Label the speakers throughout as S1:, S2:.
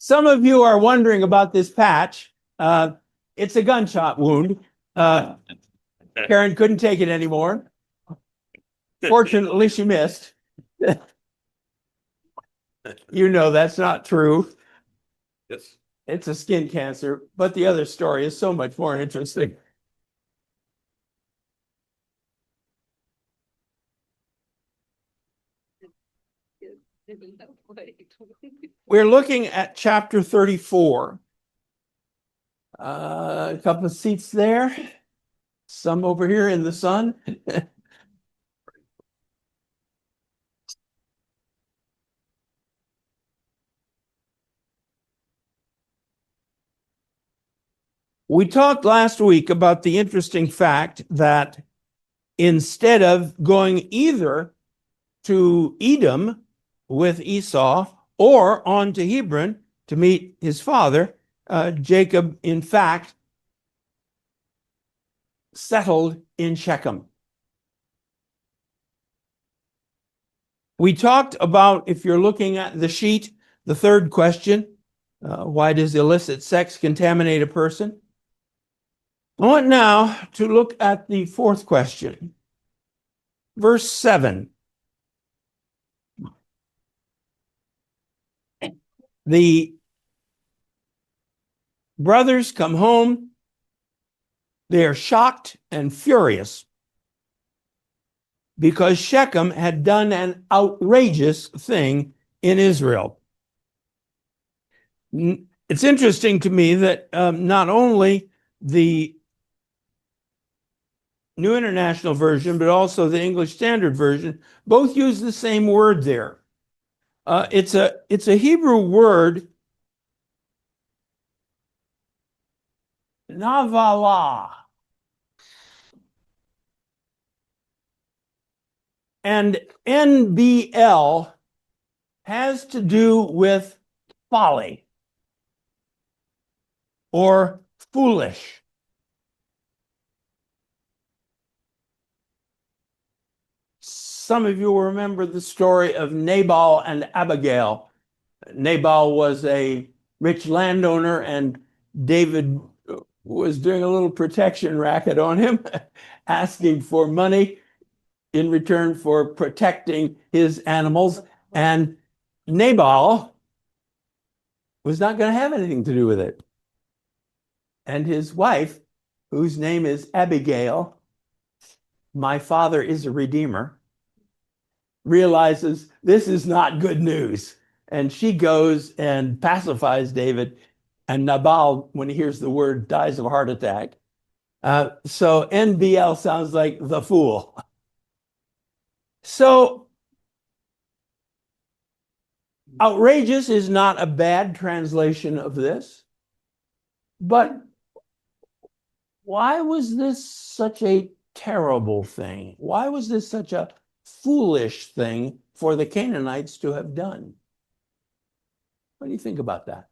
S1: Some of you are wondering about this patch. It's a gunshot wound. Karen couldn't take it anymore. Fortunately, she missed. You know that's not true.
S2: Yes.
S1: It's a skin cancer, but the other story is so much more interesting. We're looking at chapter 34. A couple of seats there, some over here in the sun. We talked last week about the interesting fact that instead of going either to Edom with Esau or on to Hebron to meet his father, Jacob, in fact, settled in Shechem. We talked about, if you're looking at the sheet, the third question, why does illicit sex contaminate a person? I want now to look at the fourth question. Verse 7. The brothers come home. They are shocked and furious because Shechem had done an outrageous thing in Israel. It's interesting to me that not only the New International Version, but also the English Standard Version, both use the same word there. It's a Hebrew word, navala. And NBL has to do with folly or foolish. Some of you will remember the story of Nabal and Abigail. Nabal was a rich landowner, and David was doing a little protection racket on him, asking for money in return for protecting his animals. And Nabal was not going to have anything to do with it. And his wife, whose name is Abigail, my father is a redeemer, realizes this is not good news. And she goes and pacifies David. And Nabal, when he hears the word, dies of a heart attack. So NBL sounds like the fool. So outrageous is not a bad translation of this. But why was this such a terrible thing? Why was this such a foolish thing for the Canaanites to have done? What do you think about that?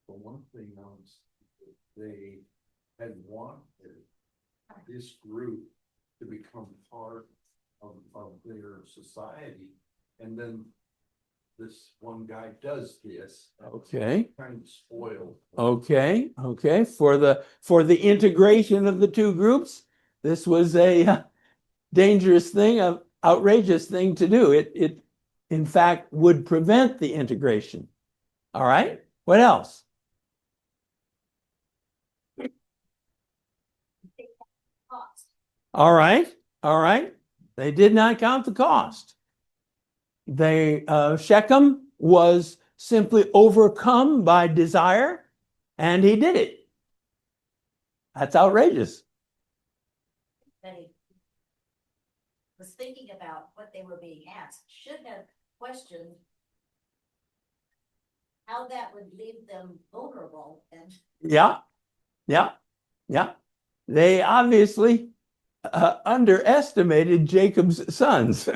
S2: Well, one thing they had wanted this group to become part of their society, and then this one guy does this.
S1: Okay.
S2: Kind of spoiled.
S1: Okay. For the integration of the two groups, this was a dangerous thing, an outrageous thing to do. It in fact would prevent the integration. All right. What else? All right. They did not count the cost. Shechem was simply overcome by desire, and he did it. That's outrageous.
S3: They was thinking about what they were being asked, should have questioned how that would leave them vulnerable. And
S1: Yeah. They obviously underestimated Jacob's sons.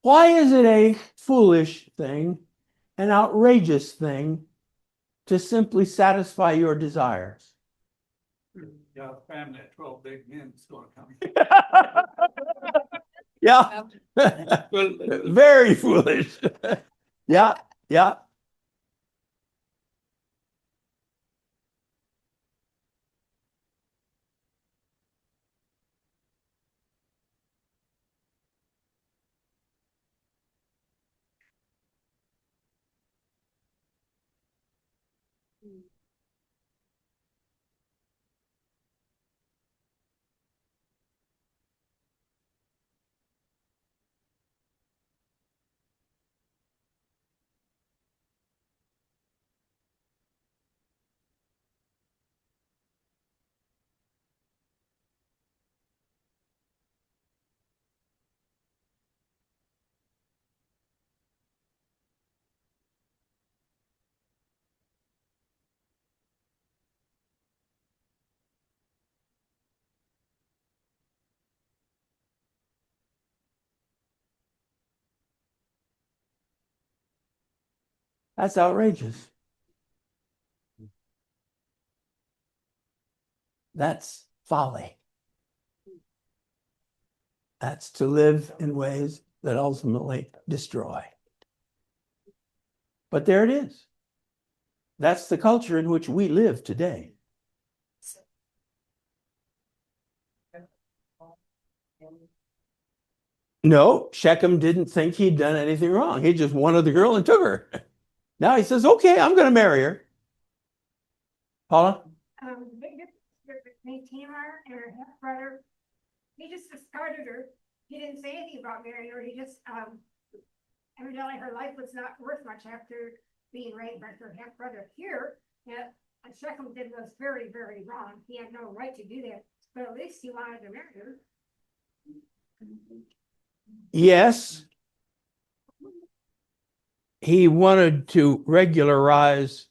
S1: Why is it a foolish thing, an outrageous thing, to simply satisfy your desires?
S4: Yeah, family of 12 big men is gonna come.
S1: Yeah. Very foolish. Yeah, yeah. That's outrageous. That's folly. That's to live in ways that ultimately destroy. But there it is. That's the culture in which we live today. No, Shechem didn't think he'd done anything wrong. He just wanted the girl and took her. Now he says, okay, I'm going to marry her. Paula?
S5: The big difference between Tamar and her half brother, he just discarded her. He didn't say anything about marrying her. He just, evidently her life was not worth much after being raised by her half brother. Here, yeah, Shechem did was very, very wrong. He had no right to do that, but at least he wanted to marry her.
S1: Yes. He wanted to regularize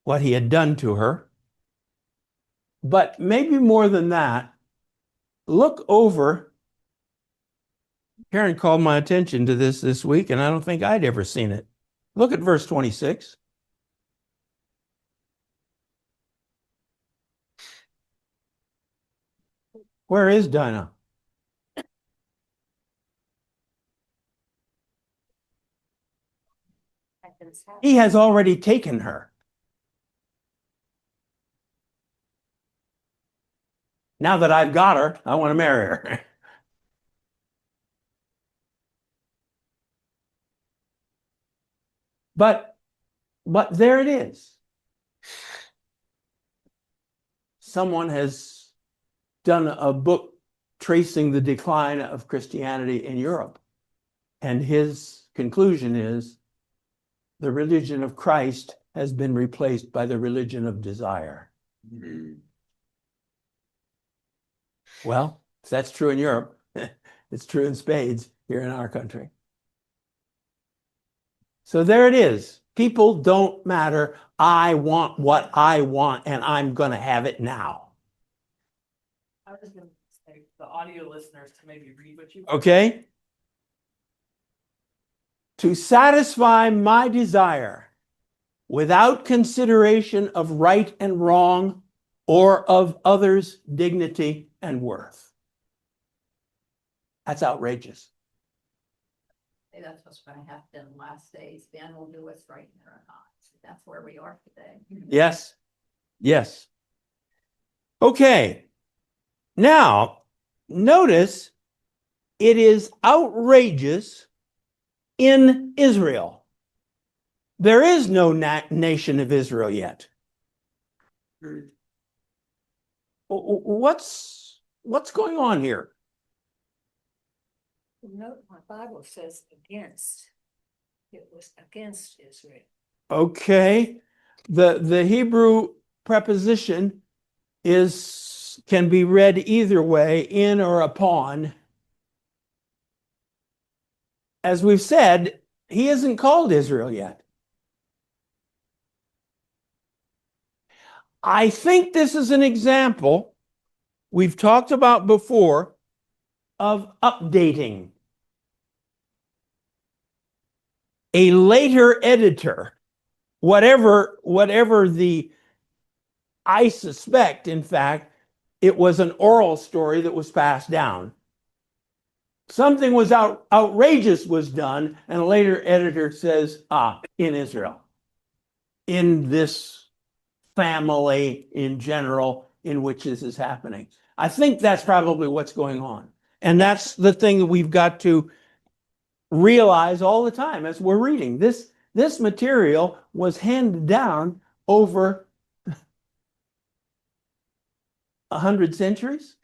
S1: what he had done to her. But maybe more than that, look over. Karen called my attention to this week, and I don't think I'd ever seen it. Look at verse 26. Where is Dinah? He has already taken her. Now that I've got her, I want to marry her. But there it is. Someone has done a book tracing the decline of Christianity in Europe. And his conclusion is the religion of Christ has been replaced by the religion of desire. Mm-hmm. Well, if that's true in Europe, it's true in spades here in our country. So there it is. People don't matter. I want what I want, and I'm going to have it now.
S6: I was going to say the audio listeners to maybe read what you.
S1: Okay? To satisfy my desire without consideration of right and wrong or of others' dignity and worth. That's outrageous.
S3: That's what's going to happen in the last days. Ben will do what's right in their eyes. That's where we are today.
S1: Yes. Yes. Okay. Now, notice it is outrageous in Israel. There is no nation of Israel yet. What's going on here?
S7: No, my Bible says against. It was against Israel.
S1: Okay. The Hebrew preposition can be read either way, in or upon. As we've said, he isn't called Israel yet. I think this is an example we've talked about before of updating. A later editor, whatever I suspect, in fact, it was an oral story that was passed down. Something was outrageous was done, and a later editor says, in Israel, in this family in general in which this is happening. I think that's probably what's going on. And that's the thing that we've got to realize all the time as we're reading. This material was handed down over 100 centuries,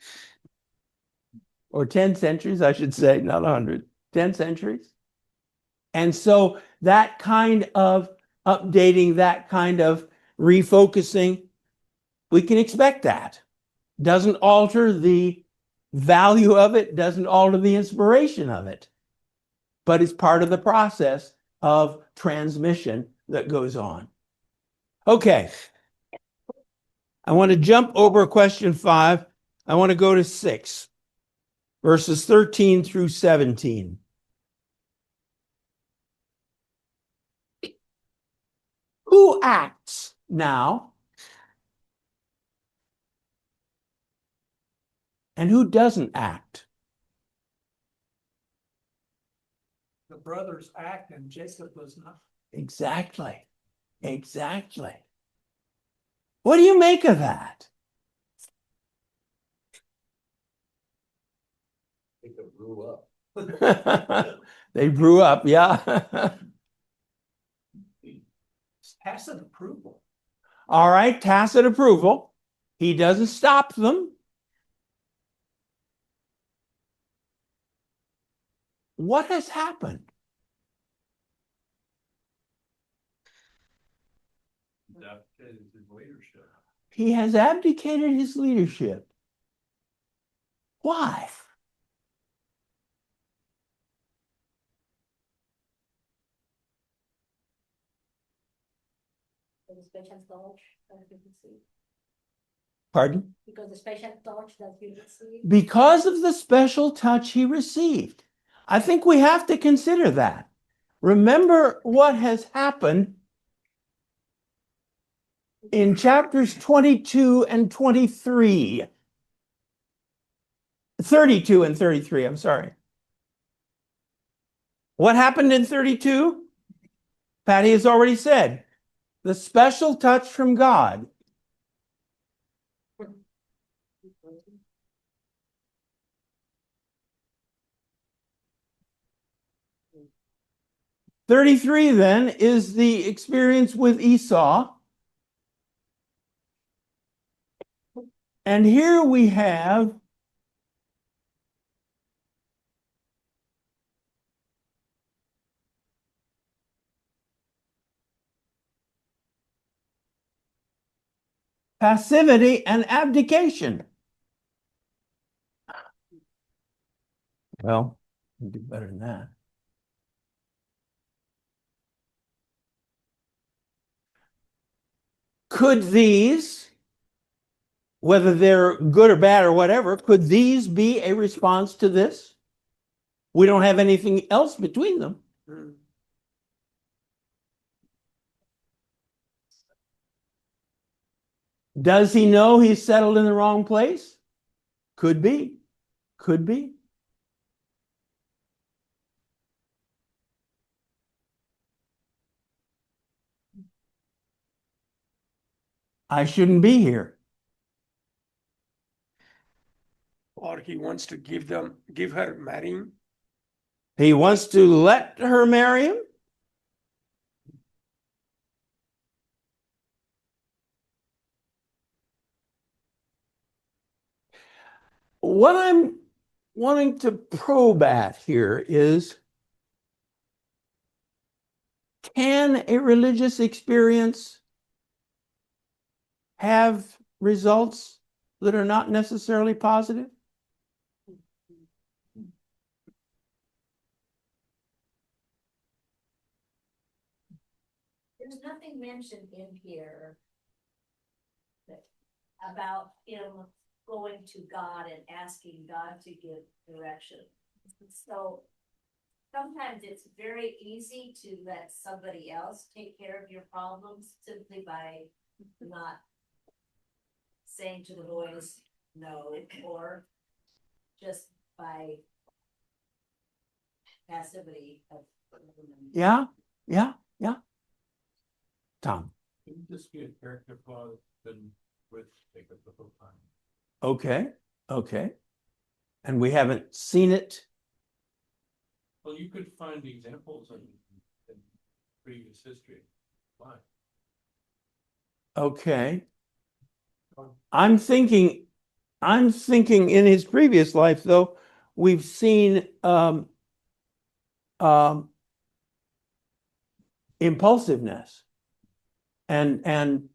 S1: or 10 centuries, I should say, not 100, 10 centuries. And so that kind of updating, that kind of refocusing, we can expect that. Doesn't alter the value of it, doesn't alter the inspiration of it, but it's part of the process of transmission that goes on. Okay. I want to jump over question 5. I want to go to 6, verses 13 through 17. Who acts now? And who doesn't act?
S4: The brothers act and Jacob was not.
S1: Exactly. Exactly. What do you make of that?
S2: They grew up.
S1: They grew up, yeah.
S4: Tacit approval.
S1: All right, tacit approval. He doesn't stop them. What has happened?
S2: Abdicated his leadership.
S1: He has abdicated his leadership. Why?
S3: The special touch that we receive.
S1: Pardon?
S3: Because the special touch that we receive.
S1: Because of the special touch he received. I think we have to consider that. Remember what has happened in chapters 22 and 23. 32 and 33, I'm sorry. What happened in 32? Patty has already said, the special touch from God. "33 then is the experience with Esau. And here we have passivity and abdication. Well, we'll do better than that. Could these, whether they're good or bad or whatever, could these be a response to this? We don't have anything else between them. Does he know he's settled in the wrong place? Could be. Could be. I shouldn't be here.
S8: Or he wants to give her marrying.
S1: He wants to let her marry him? What I'm wanting to probe at here is, can a religious experience have results that are not necessarily positive?
S3: There's nothing mentioned in here about him going to God and asking God to give direction. So sometimes it's very easy to let somebody else take care of your problems simply by not saying to the boys, know, or just by passivity of.
S1: Yeah, yeah, yeah. Tom,
S2: Couldn't this be a character flaw that's been with Jacob the whole time?
S1: okay, okay. And we haven't seen it.
S2: Well, you could find examples in previous history. Why?
S1: Okay. I'm thinking in his previous life, though, we've seen impulsiveness and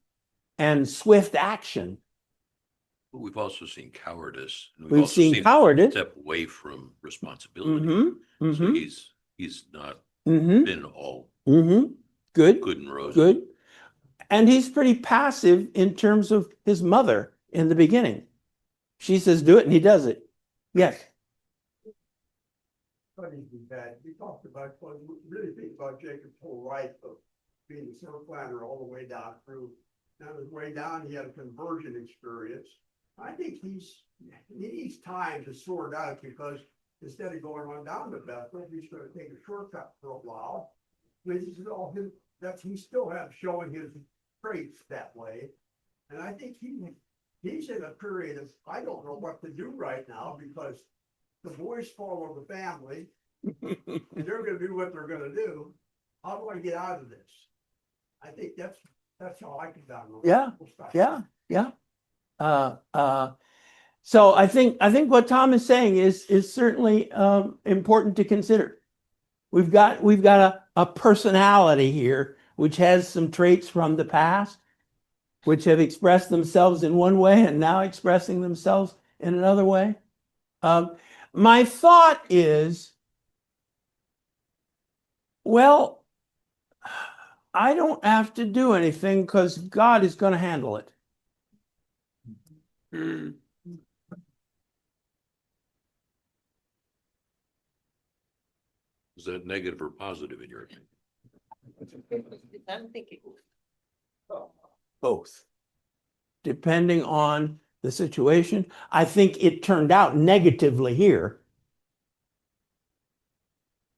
S1: swift action.
S9: But we've also seen cowardice. And
S1: We've
S9: also
S1: seen
S9: him
S1: cowardice.
S9: Step away from responsibility.
S1: Mm-hmm,
S9: So
S1: mm-hmm,
S9: he's not
S1: mm-hmm,
S9: been all
S1: mm-hmm. Good,
S9: good and rosy.
S1: good. And he's pretty passive in terms of his mother in the beginning. She says, do it, and he does it. Yes.
S10: Funny that we talked about, well, we really think about Jacob's whole life of being a sword planner all the way down through. Now his way down, he had a conversion experience. I think he needs time to sort out, because instead of going on down to Bethel, he's gonna take a shortcut for a while. This is all his, that he still has showing his traits that way. And I think he's in a period of, I don't know what to do right now, because the boys follow the family, and they're gonna do what they're gonna do. How do I get out of this? I think that's how I can down.
S1: Yeah, yeah. So I think what Tom is saying is certainly important to consider. We've got a personality here which has some traits from the past, which have expressed themselves in one way and now expressing themselves in another way. My thought is, well, I don't have to do anything because God is going to handle it.
S8: Mm.
S9: Is that negative or positive in your opinion?
S7: I'm thinking,
S1: Both. Depending on the situation. I think it turned out negatively here,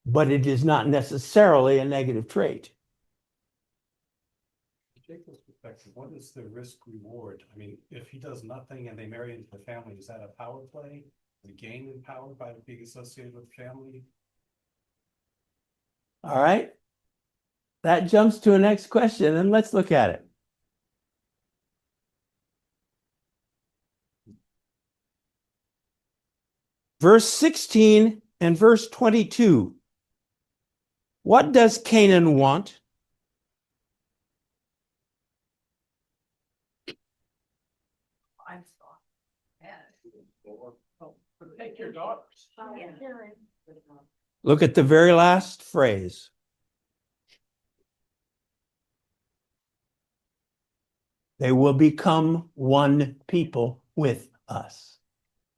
S1: but it is not necessarily a negative trait.
S2: Jacob's perspective, what is the risk reward? I mean, if he does nothing and they marry into the family, is that a power play? The gain in power by being associated with family?
S1: All right. That jumps to a next question, and let's look at it. Verse 16 and verse 22. What does Canaan want?
S6: I'm sorry. Protect your daughters.
S1: Look at the very last phrase. They will become one people with us.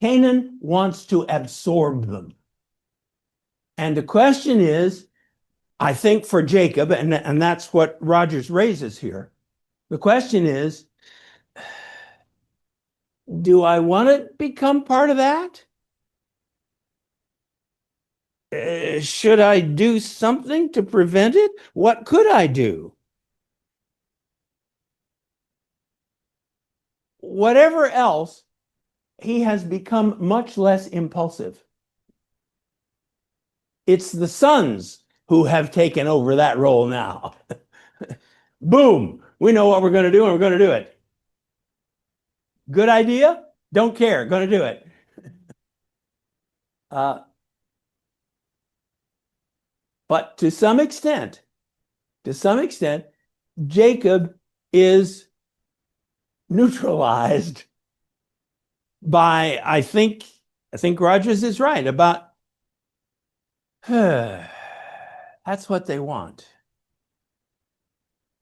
S1: Canaan wants to absorb them. And the question is, I think for Jacob, and that's what Rogers raises here. The question is, do I want to become part of that? Should I do something to prevent it? What could I do? Whatever else, he has become much less impulsive. It's the sons who have taken over that role now. Boom, we know what we're going to do and we're going to do it. Good idea? Don't care, going to do it. But to some extent, Jacob is neutralized by, I think Rogers is right about, that's what they want.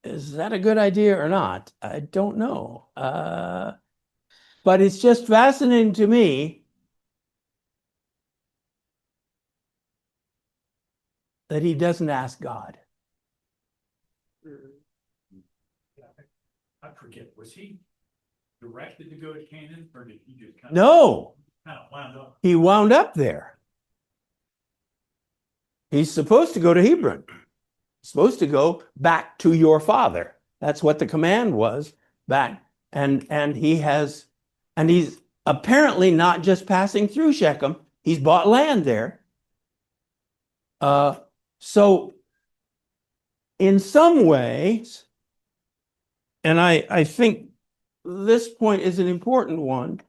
S1: Is that a good idea or not? I don't know. But it's just fascinating to me that he doesn't ask God.
S2: I forget, was he directed to go to Canaan, or did he just
S1: No,
S2: kind of wound up?
S1: he wound up there. He's supposed to go to Hebron. He's supposed to go back to your father. That's what the command was back. And he's apparently not just passing through Shechem. He's bought land there. So in some ways, and I think this point is an important one.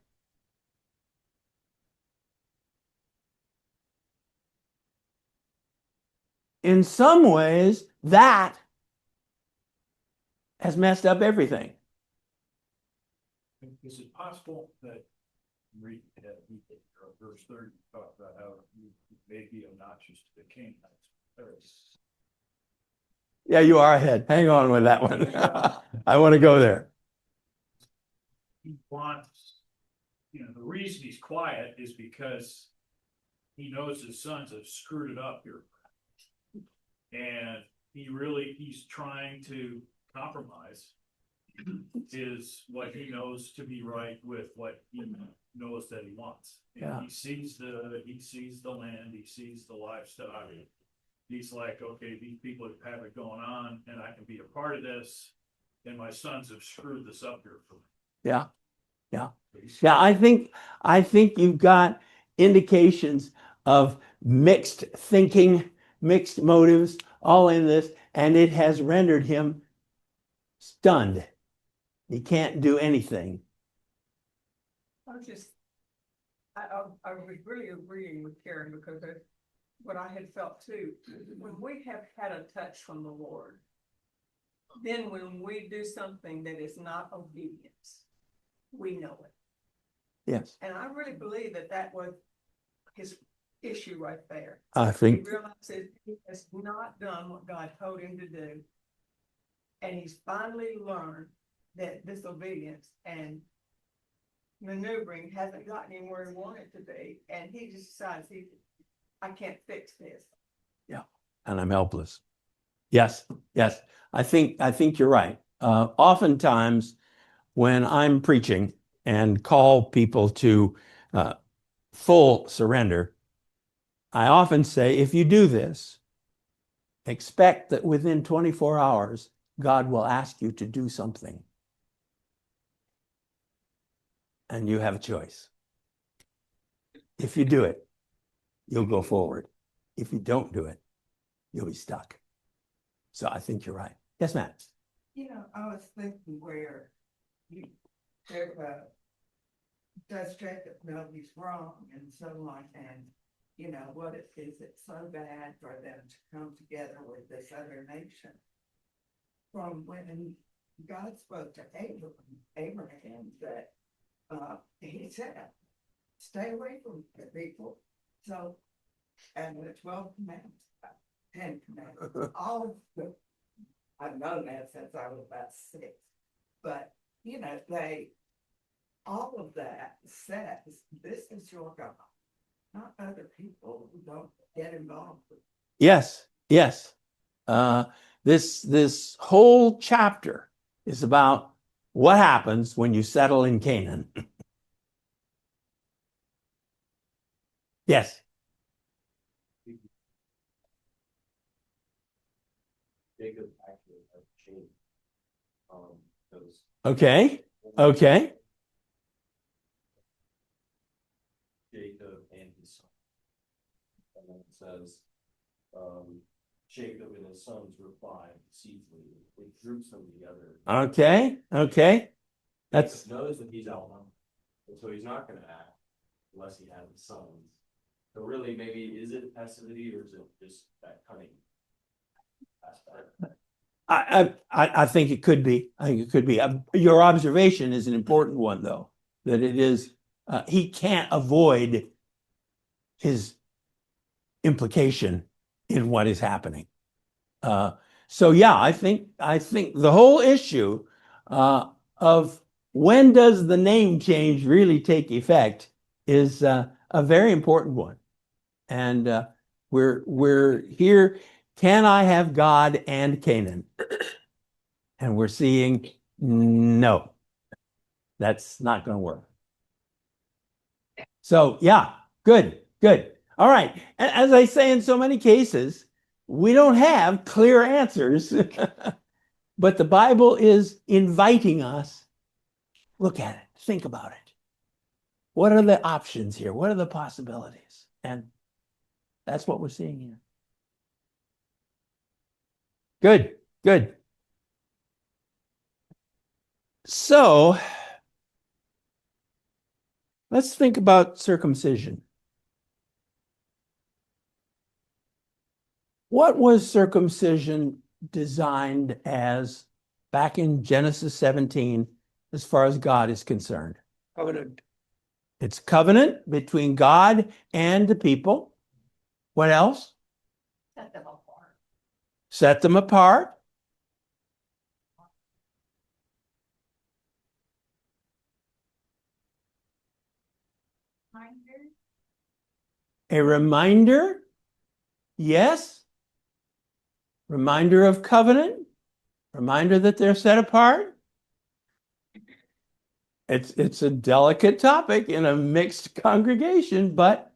S1: In some ways, that has messed up everything.
S2: Is it possible that read verse 30 talk about how you may be obnoxious to the Canaanites?
S1: Yeah, you are ahead. Hang on with that one. I want to go there.
S2: He wants, the reason he's quiet is because he knows his sons have screwed it up here. And he's trying to compromise is what he knows to be right with what he knows that he wants. And
S1: Yeah.
S2: he sees the land, he sees the livestock. He's like, okay, these people have it going on and I can be a part of this. And my sons have screwed this up here for me.
S1: Yeah. Yeah, I think you've got indications of mixed thinking, mixed motives, all in this, and it has rendered him stunned. He can't do anything.
S4: I was really agreeing with Karen because of what I had felt too. When we have had a touch from the Lord, then when we do something that is not obedience, we know it.
S1: Yes,
S4: And I really believe that was his issue right there.
S1: I
S4: He
S1: think,
S4: realizes he has not done what God told him to do. And he's finally learned that disobedience and maneuvering hasn't gotten him where he wanted to be. And he just decides I can't fix this.
S1: and I'm helpless. Yes. I think you're right. Oftentimes when I'm preaching and call people to full surrender, I often say, if you do this, expect that within 24 hours, God will ask you to do something. And you have a choice. If you do it, you'll go forward. If you don't do it, you'll be stuck. So I think you're right. Yes, Matt.
S11: I was thinking where does Jacob know he's wrong and so on, and what is it so bad for them to come together with this other nation? From when God spoke to Abraham that he said, stay away from the people. So, and the 12 commandments, 10 commandments, I've known that since I was about 6, but all of that says this is your God, not other people who don't get involved with.
S1: Yes. This whole chapter is about what happens when you settle in Canaan. Yes.
S12: Jacob actually has changed.
S1: Okay.
S12: Jacob and his son. And then it says, Jacob and his sons replied deceitfully. They drew them together.
S1: Okay. That's
S12: Jacob knows that he's outnumbered, and so he's not going to act unless he has sons. So really, maybe is it passivity or is it just that cunning aspect?
S1: I think it could be. Your observation is an important one, though, that it is, he can't avoid his implication in what is happening. So yeah, I think the whole issue of when does the name change really take effect is a very important one. And we're here. Can I have God and Canaan? And we're seeing no. That's not going to work. So yeah, good, good. All right. As I say in so many cases, we don't have clear answers, but the Bible is inviting us. Look at it. Think about it. What are the options here? What are the possibilities? And that's what we're seeing here. Good, good. So let's think about circumcision. What was circumcision designed as back in Genesis 17, as far as God is concerned?
S8: Covenant.
S1: It's covenant between God and the people. What else?
S3: Set them apart.
S1: Set them apart. A reminder. Yes. Reminder of covenant. Reminder that they're set apart. It's a delicate topic in a mixed congregation, but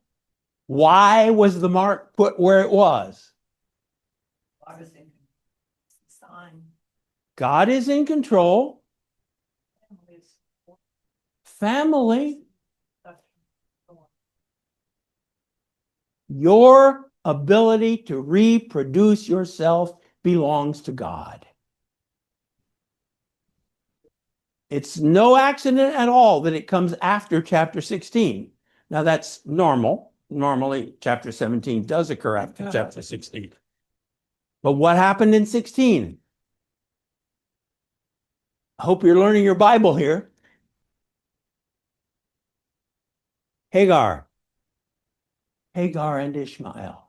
S1: why was the mark put where it was?
S11: I was thinking, sign.
S1: God is in control. Family. Your ability to reproduce yourself belongs to God. It's no accident at all that it comes after chapter 16. Now that's normal. Normally, chapter 17 does occur after chapter 16. But what happened in 16? I hope you're learning your Bible here. Hagar and Ishmael.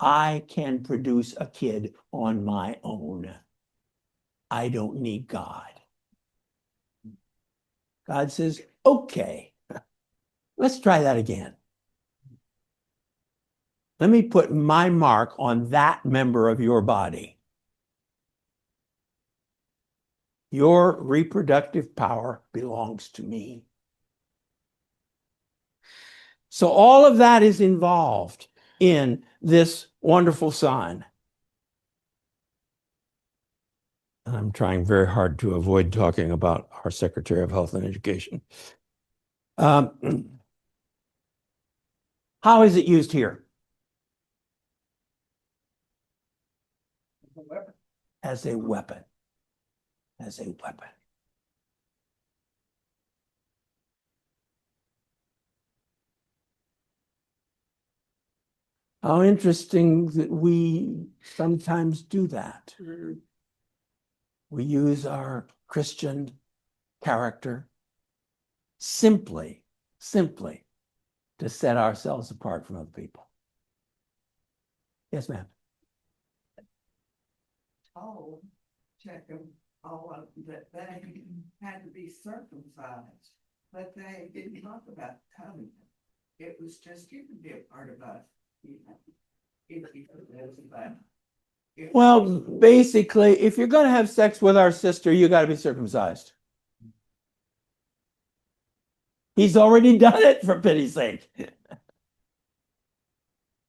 S1: I can produce a kid on my own. I don't need God. God says, okay, let's try that again. Let me put my mark on that member of your body. Your reproductive power belongs to me. So all of that is involved in this wonderful sign. And I'm trying very hard to avoid talking about our Secretary of Health and Education. How is it used here? As a weapon. As a weapon. How interesting that we sometimes do that. We use our Christian character simply to set ourselves apart from other people. Yes, ma'am.
S11: Told, check them all up, that they had to be circumcised, but they didn't talk about covenant. It was just, you can be a part of us, you know, if you was about.
S1: Well, basically, if you're going to have sex with our sister, you got to be circumcised. He's already done it, for pity's sake.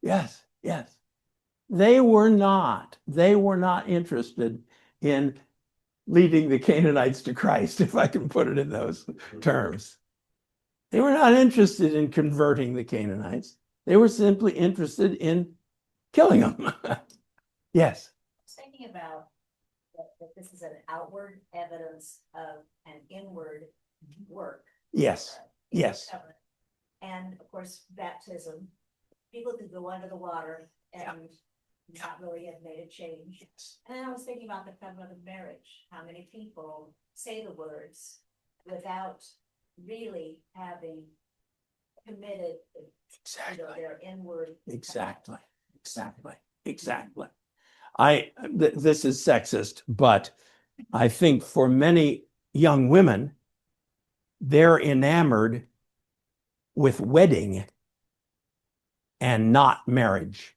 S1: Yes, yes. They were not interested in leading the Canaanites to Christ, if I can put it in those terms. They were not interested in converting the Canaanites. They were simply interested in killing them. Yes.
S3: I was thinking about that this is an outward evidence of an inward work.
S1: Yes. Yes.
S3: And of course, baptism, people could go under the water and not really have made a change.
S1: Yes.
S3: And then I was thinking about the covenant of marriage, how many people say the words without really having committed their inward.
S1: Exactly. This is sexist, but I think for many young women, they're enamored with wedding and not marriage.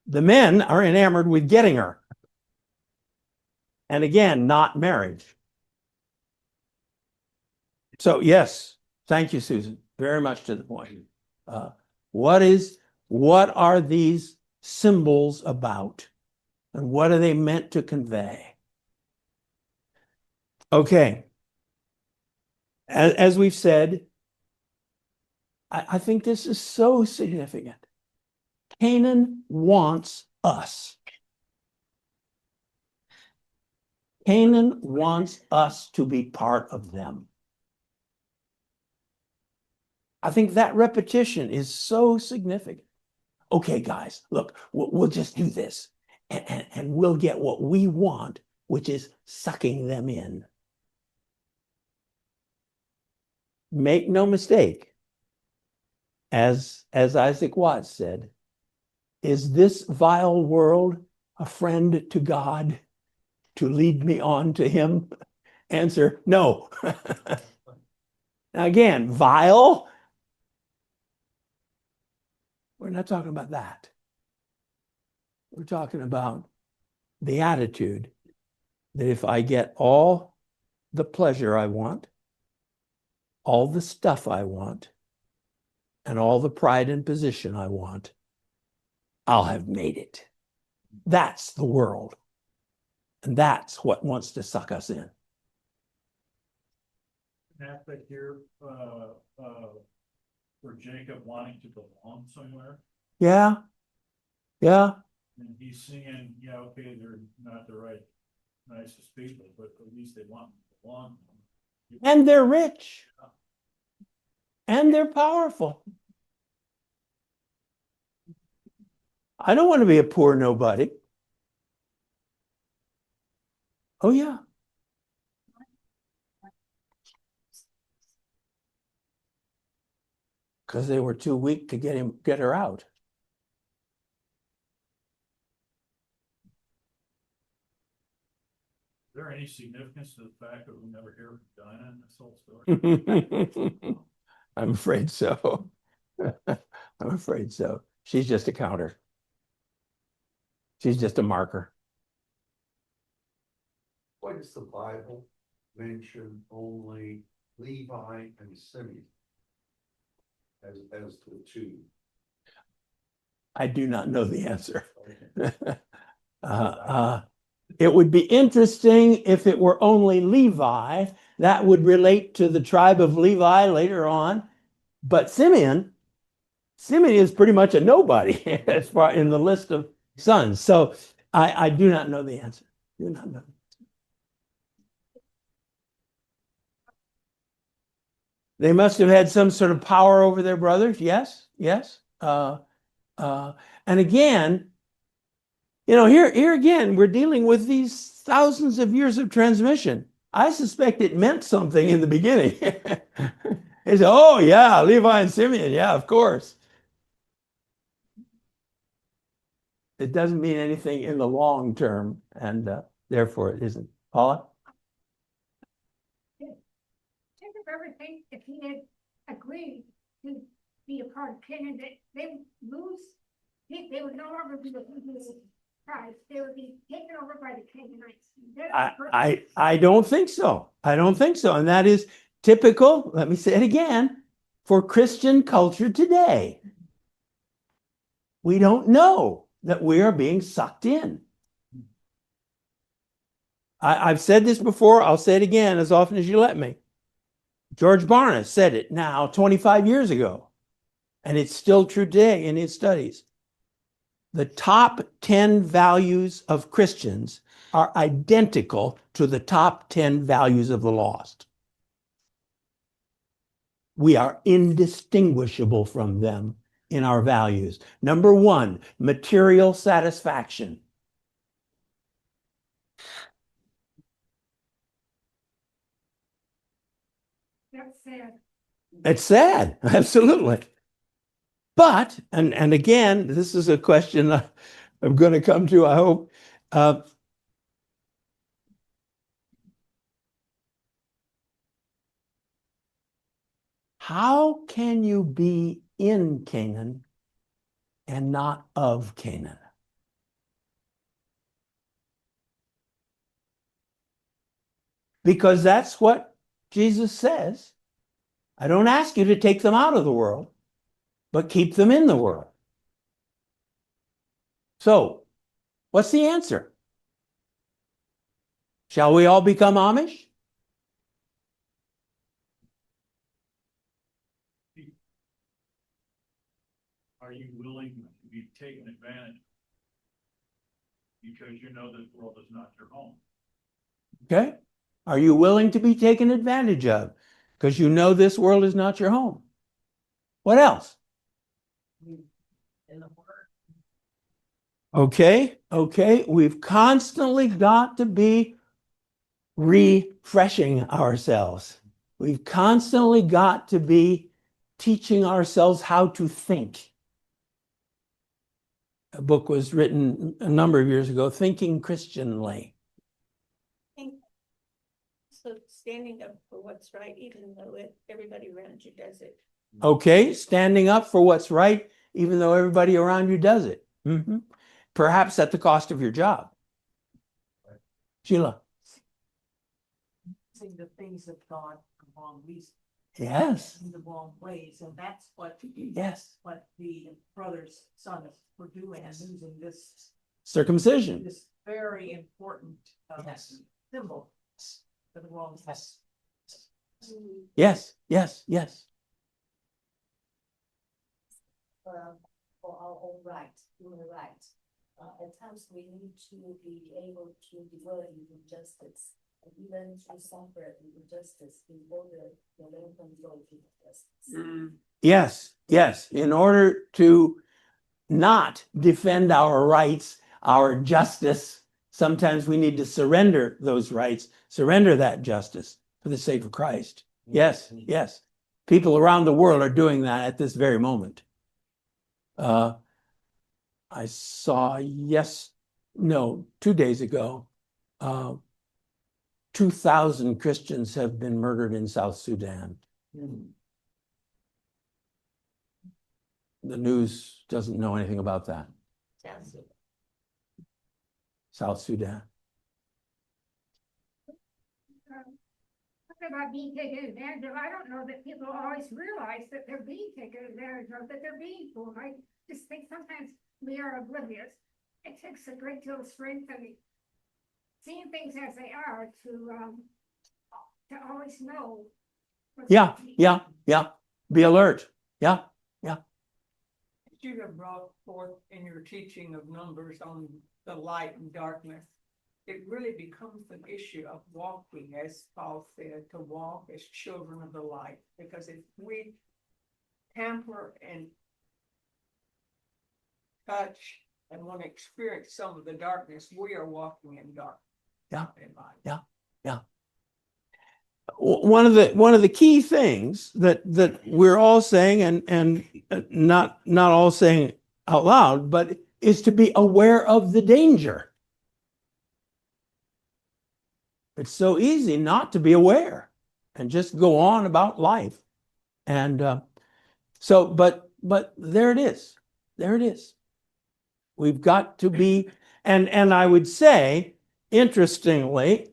S1: The men are enamored with getting her. And again, not marriage. So yes, thank you, Susan. Very much to the point. What are these symbols about? And what are they meant to convey? Okay. As we've said, I think this is so significant. Canaan wants us. Canaan wants us to be part of them. I think that repetition is so significant. Okay, guys, look, we'll just do this and we'll get what we want, which is sucking them in. Make no mistake, as Isaac Watts said, is this vile world a friend to God to lead me on to him? Answer, no. Now again, vile, we're not talking about that. We're talking about the attitude that if I get all the pleasure I want, all the stuff I want, and all the pride and position I want, I'll have made it. That's the world. And that's what wants to suck us in.
S2: Aspect here, for Jacob wanting to belong somewhere,
S1: Yeah. Yeah.
S2: and he's singing, yeah, okay, they're not the right nicest people, but at least they want to belong.
S1: And they're rich. And they're powerful. I don't want to be a poor nobody. Oh, yeah. Because they were too weak to get her out.
S2: Is there any significance to the fact that we never hear from Dinah in this whole story?
S1: I'm afraid so. I'm afraid so. She's just a counter. She's just a marker.
S10: Why does the Bible mention only Levi and Simeon as the two?
S1: I do not know the answer. It would be interesting if it were only Levi. That would relate to the tribe of Levi later on. But Simeon is pretty much a nobody as far in the list of sons. So I do not know the answer. Do not know. They must have had some sort of power over their brothers. Yes, yes. And again, here again, we're dealing with these thousands of years of transmission. I suspect it meant something in the beginning. They said, oh, yeah, Levi and Simeon. Yeah, of course. It doesn't mean anything in the long term, and therefore it isn't. Paula?
S5: Think of everything, if he had agreed to be a part of Canaan, they would lose, they would no longer be the tribes, they would be taken over by the Canaanites.
S1: I don't think so. I don't think so. And that is typical, let me say it again, for Christian culture today. We don't know that we are being sucked in. I've said this before, I'll say it again as often as you let me. George Barna said it now 25 years ago, and it's still true today in his studies. The top 10 values of Christians are identical to the top 10 values of the lost. We are indistinguishable from them in our values. Number one, material satisfaction.
S5: That's sad.
S1: It's sad, absolutely. But, and again, this is a question I'm going to come to, I hope. How can you be in Canaan and not of Canaan? because that's what Jesus says. I don't ask you to take them out of the world, but keep them in the world. So, what's the answer? Shall we all become Amish?
S2: Are you willing to be taken advantage of? Because you know this world is not your home.
S1: Okay. Are you willing to be taken advantage of? Because you know this world is not your home. What else?
S6: In the word.
S1: Okay. We've constantly got to be refreshing ourselves. We've constantly got to be teaching ourselves how to think. A book was written a number of years ago, Thinking Christianly.
S7: So standing up for what's right, even though everybody around you does it.
S1: Okay, standing up for what's right, even though everybody around you does it. Perhaps at the cost of your job. Sheila.
S11: Seeing the things of God the wrong reason.
S1: Yes.
S11: In the wrong ways, and that's what
S1: Yes.
S11: what the brothers, sons were doing, and losing this
S1: Circumcision.
S11: this very important
S1: Yes.
S11: symbol for the wrong.
S1: Yes.
S3: For our own right, human right. At times we need to be able to be willing to justice, and even to suffer injustice in order to let them go to justice.
S1: Yes. In order to not defend our rights, our justice, sometimes we need to surrender those rights, surrender that justice for the sake of Christ. Yes. People around the world are doing that at this very moment. I saw 2 days ago, 2,000 Christians have been murdered in South Sudan. The news doesn't know anything about that. South Sudan.
S5: Talking about being taken advantage of, I don't know that people always realize that they're being taken advantage of, that they're being fooled. I just think sometimes we are oblivious. It takes a great deal of strength and seeing things as they are to always know.
S1: Yeah. Be alert. Yeah.
S4: You have brought forth in your teaching of Numbers on the light and darkness. It really becomes an issue of walking, as Paul said, to walk as children of the light. Because if we tamper and touch and want to experience some of the darkness, we are walking in darkness.
S1: Yeah. One of the key things that we're all saying and not all saying out loud, but is to be aware of the danger. It's so easy not to be aware and just go on about life. And but there it is. We've got to be, and I would say, interestingly,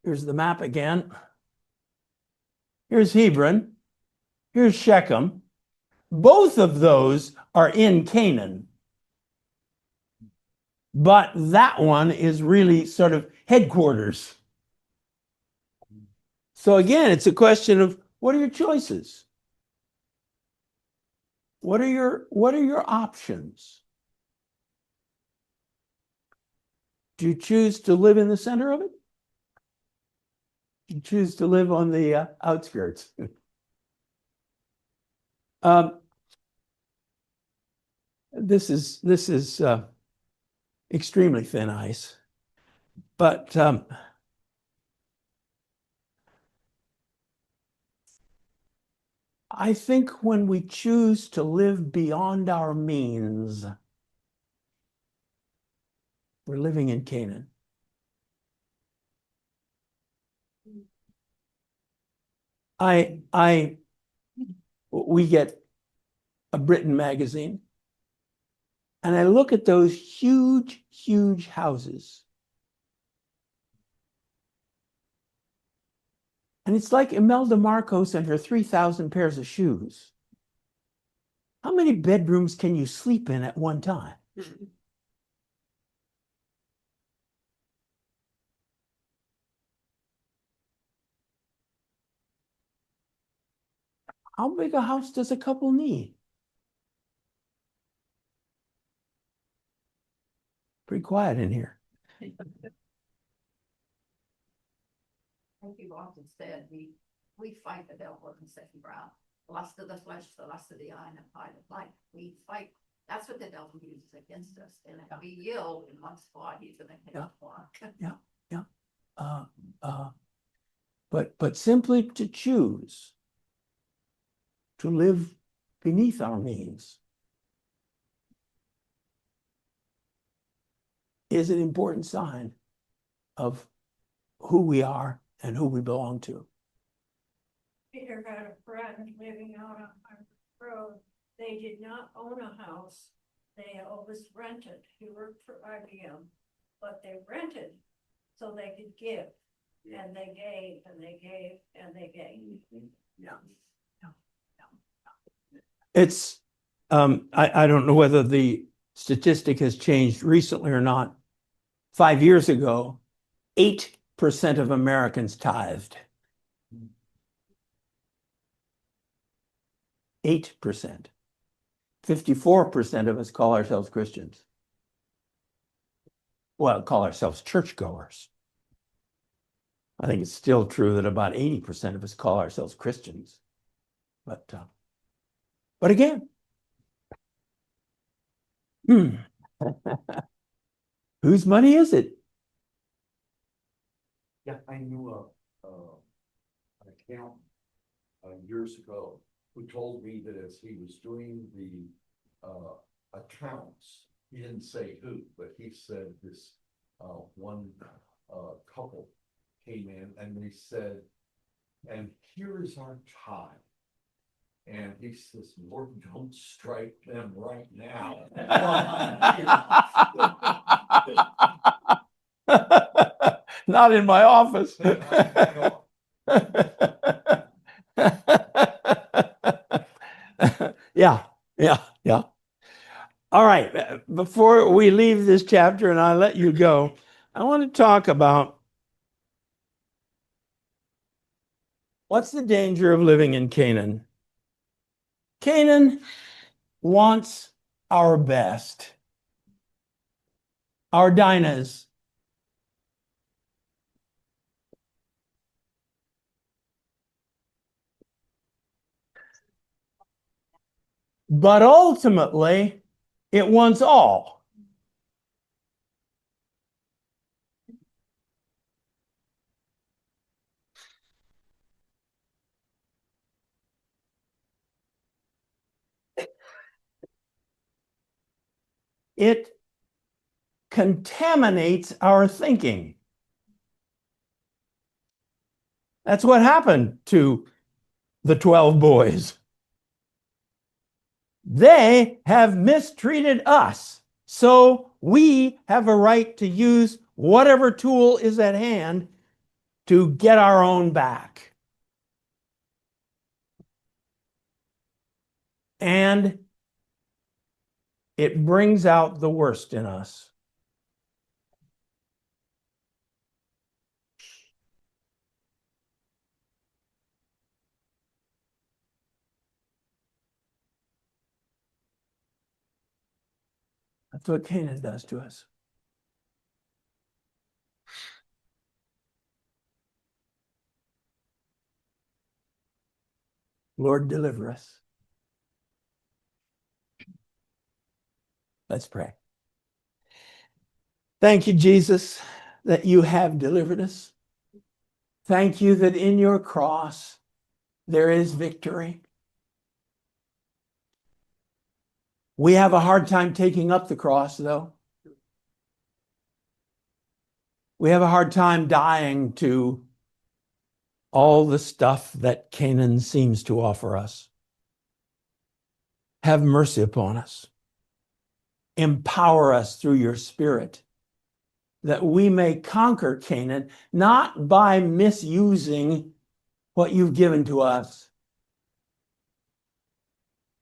S1: here's the map again. Here's Hebron. Here's Shechem. Both of those are in Canaan. But that one is really sort of headquarters. So again, it's a question of what are your choices? What are your options? Do you choose to live in the center of it? Do you choose to live on the outskirts? This is extremely thin ice, but I think when we choose to live beyond our means, we're living in Canaan. We get a Britain magazine, and I look at those huge houses. And it's like Imelda Marcos and her 3,000 pairs of shoes. How many bedrooms can you sleep in at one time? How big a house does a couple need? Pretty quiet in here.
S3: Like you've often said, we fight the devil in second round. The lust of the flesh, the lust of the eye, and the pride of life. We fight. That's what the devil uses against us. And if we yield in one spot, he's gonna hit us one.
S1: But simply to choose to live beneath our means is an important sign of who we are and who we belong to.
S5: Peter had a friend living out on Harvard Road. They did not own a house. They always rented. He worked for IBM, but they rented so they could give. And they gave, and they gave, and they gave.
S1: It's, I don't know whether the statistic has changed recently or not. 5 years ago, 8% of Americans tithed. 8%. 54% of us call ourselves Christians. Well, call ourselves churchgoers. I think it's still true that about 80% of us call ourselves Christians. But again, whose money is it?
S9: Yeah, I knew an accountant years ago who told me that as he was doing the accounts, he didn't say who, but he said this one couple came in and they said, and here is our tithe. And he says, Lord, don't strike them right now.
S1: Not in my office. Yeah. All right. Before we leave this chapter and I let you go, I want to talk about what's the danger of living in Canaan. Canaan wants our best. Our Dinahs. But ultimately, it wants all. It contaminates our thinking. That's what happened to the 12 boys. They have mistreated us, so we have a right to use whatever tool is at hand to get our own back. And it brings out the worst in us. That's what Canaan does to us. Lord, deliver us. Let's pray. Thank you, Jesus, that you have delivered us. Thank you that in your cross there is victory. We have a hard time taking up the cross, though. We have a hard time dying to all the stuff that Canaan seems to offer us. Have mercy upon us. Empower us through your Spirit that we may conquer Canaan, not by misusing what you've given to us,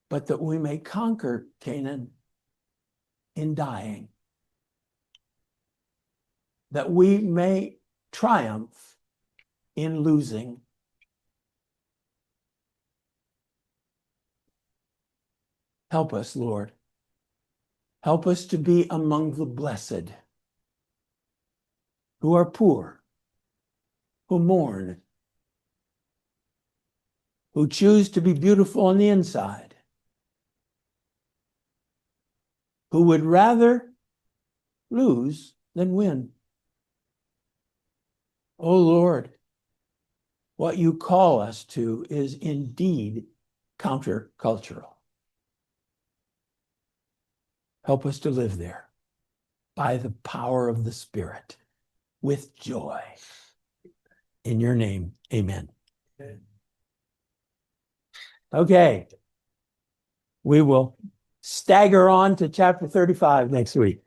S1: but that we may conquer Canaan in dying, that we may triumph in losing. Help us, Lord. Help us to be among the blessed, who are poor, who mourn, who choose to be beautiful on the inside, who would rather lose than win. Oh Lord, what you call us to is indeed countercultural. Help us to live there by the power of the Spirit with joy. In your name, amen. Okay. We will stagger on to chapter 35 next week.